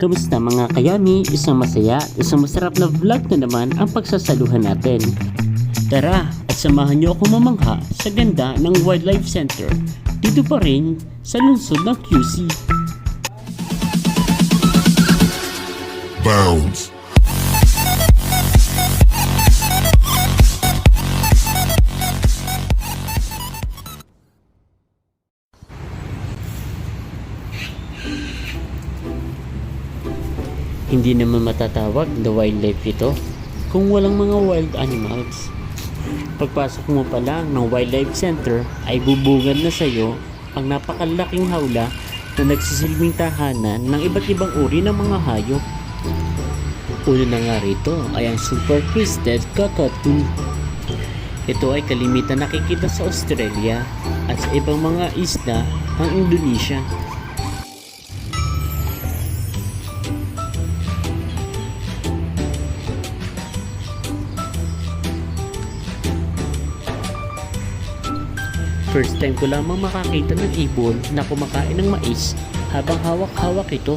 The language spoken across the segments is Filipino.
Kamusta mga kayami? Isang masaya, isang masarap na vlog na naman ang pagsasaluhan natin. Tara at samahan niyo ako mamangha sa ganda ng Wildlife Center dito pa rin sa lungsod ng QC. Bounds. Hindi naman matatawag na wildlife ito kung walang mga wild animals. Pagpasok mo pa lang ng Wildlife Center ay bubungad na sa iyo ang napakalaking hawla na nagsisilbing tahanan ng iba't ibang uri ng mga hayop. Una na nga rito ay ang super crested cockatoo. Ito ay kalimitan nakikita sa Australia at sa ibang mga isla ng Indonesia. First time ko lamang makakita ng ibon na kumakain ng mais habang hawak-hawak ito.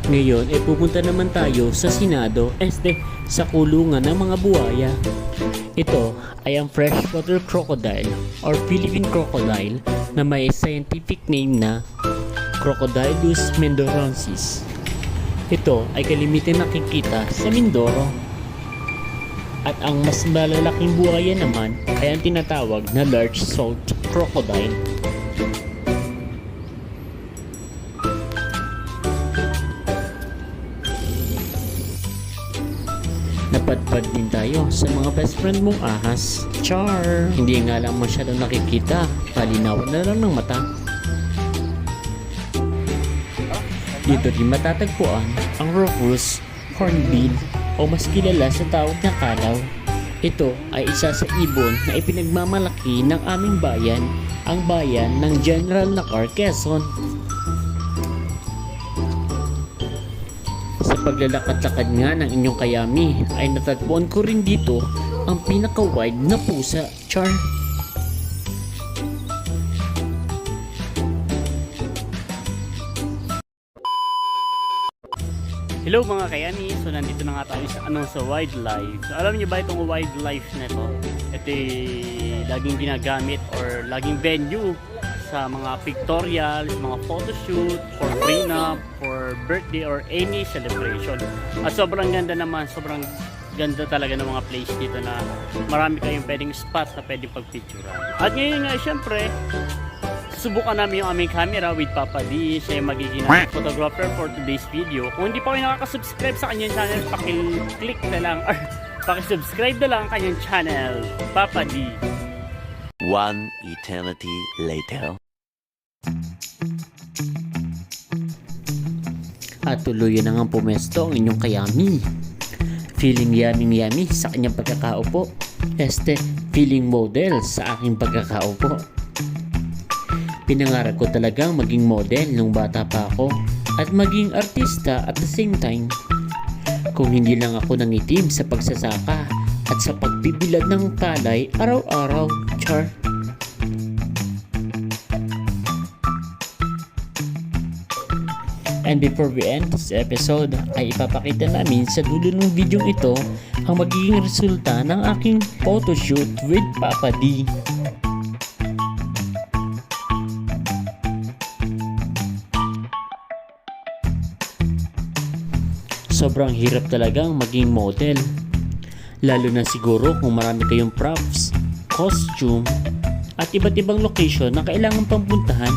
Ngayon ay pupunta naman tayo sa Senado, sa kulungan ng mga buhaya. Ito ay ang freshwater crocodile or Philippine crocodile na may scientific name na Crocodylus mendorensis. Ito ay kalimitan nakikita sa Mindoro. At ang mas malalaking buhaya naman ay ang tinatawag na large salt crocodile. Napadpad din tayo sa mga best friend mong ahas. Char! Hindi nga lang masyadong nakikita, palinawan na lang ng mata. Dito din matatagpuan ang Rufous hornbill o mas kilala sa tawag na kalaw. Ito ay isa sa ibon na ipinagmamalaki ng aming bayan, ang bayan ng General Nacar, Quezon. Sa paglalakad-lakad nga ng inyong kayami ay natatpuan ko rin dito ang pinaka-wide na pusa, Char. Hello mga kayami, so nandito na nga tayo sa wildlife. So alam niyo ba itong wildlife na ito? Ito ay laging ginagamit or laging venue sa mga pictorial, mga photoshoot, for prenup, for birthday or any celebration. At sobrang ganda naman, sobrang ganda talaga ng mga place dito na marami kayong pwedeng spot na pwedeng pagpicturean. At ngayon nga syempre, subukan namin yung aming camera with Papa D. Siya yung magiging photographer for today's video. Kung hindi pa kayo nakaka-subscribe sa kanyang channel, pakiclick na lang or pakisubscribe na lang ang kanyang channel, Papa D. One eternity later. At tuluyan na nga pumesto ang inyong kayami. Feeling yummy sa kanyang pagkakaupo. Feeling model sa aking pagkakaupo. Pinangarap ko talagang maging model nung bata pa ako at maging artista at the same time. Kung hindi lang ako nangitim sa pagsasaka at sa pagbibilad ng palay araw-araw, Char. And before we end this episode, ay ipapakita namin sa dulo ng video ito ang magiging resulta ng aking photoshoot with Papa D. Sobrang hirap talagang maging model. Lalo na siguro kung marami kayong props, costume, at iba't ibang location na kailangan pampuntahan.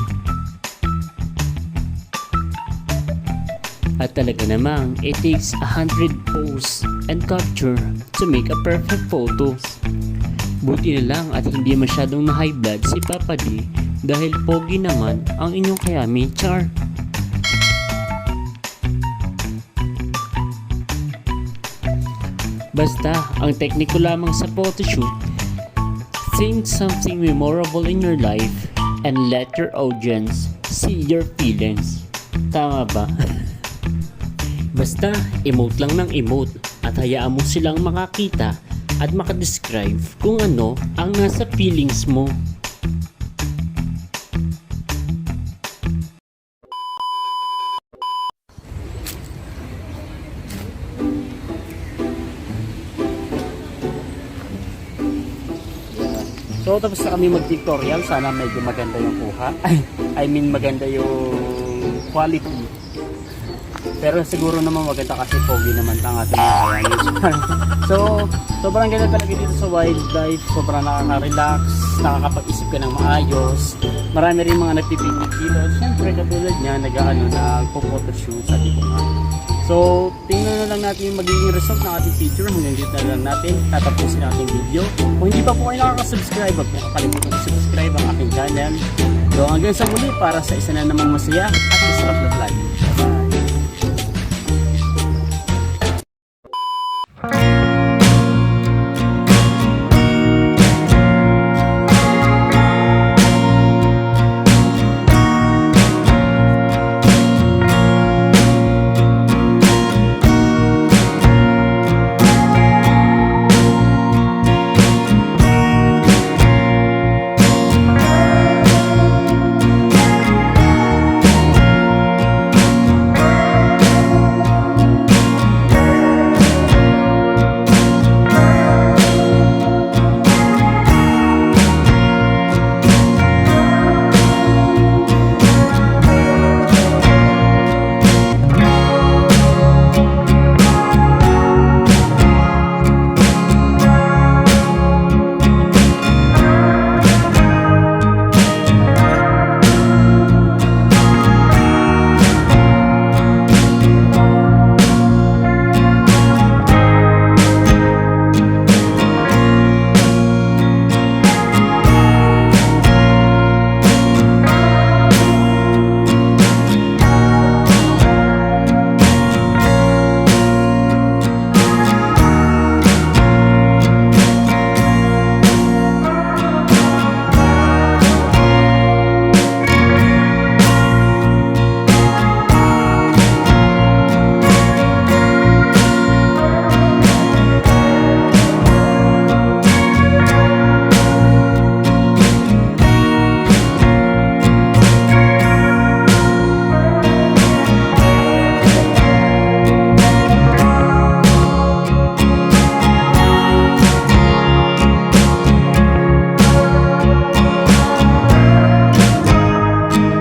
At talaga namang it takes 100 pose and capture to make a perfect photo. Buti na lang at hindi masyadong na high blood si Papa D dahil pogi naman ang inyong kayami, Char. Basta, ang tekniko lamang sa photoshoot, think something memorable in your life and let your audience see your feelings. Tama ba? Basta, emote lang ng emote at hayaan mo silang makakita at makadescribe kung ano ang nasa feelings mo. So tapos na kami mag-tutorial, sana medyo maganda yung kuha. I mean maganda yung quality. Pero siguro naman maganda kasi pogi naman ang ating mga So sobrang ganda talaga dito sa wildlife, sobrang nakaka-relax, nakakapag-isip ka ng maayos. Marami rin mga nagpipigil dito. Siyempre katulad niya, nagpo-photoshoot sa dito nga. So, tingnan na lang natin yung magiging result ng ating picture. Hanggang dito na lang natin, tatapusin ang ating video. Kung hindi pa po kayo nakaka-subscribe, huwag po kakalimutan subscribe ang aking channel. So, hanggang sa muli para sa isa na namang masaya at masarap na vlog.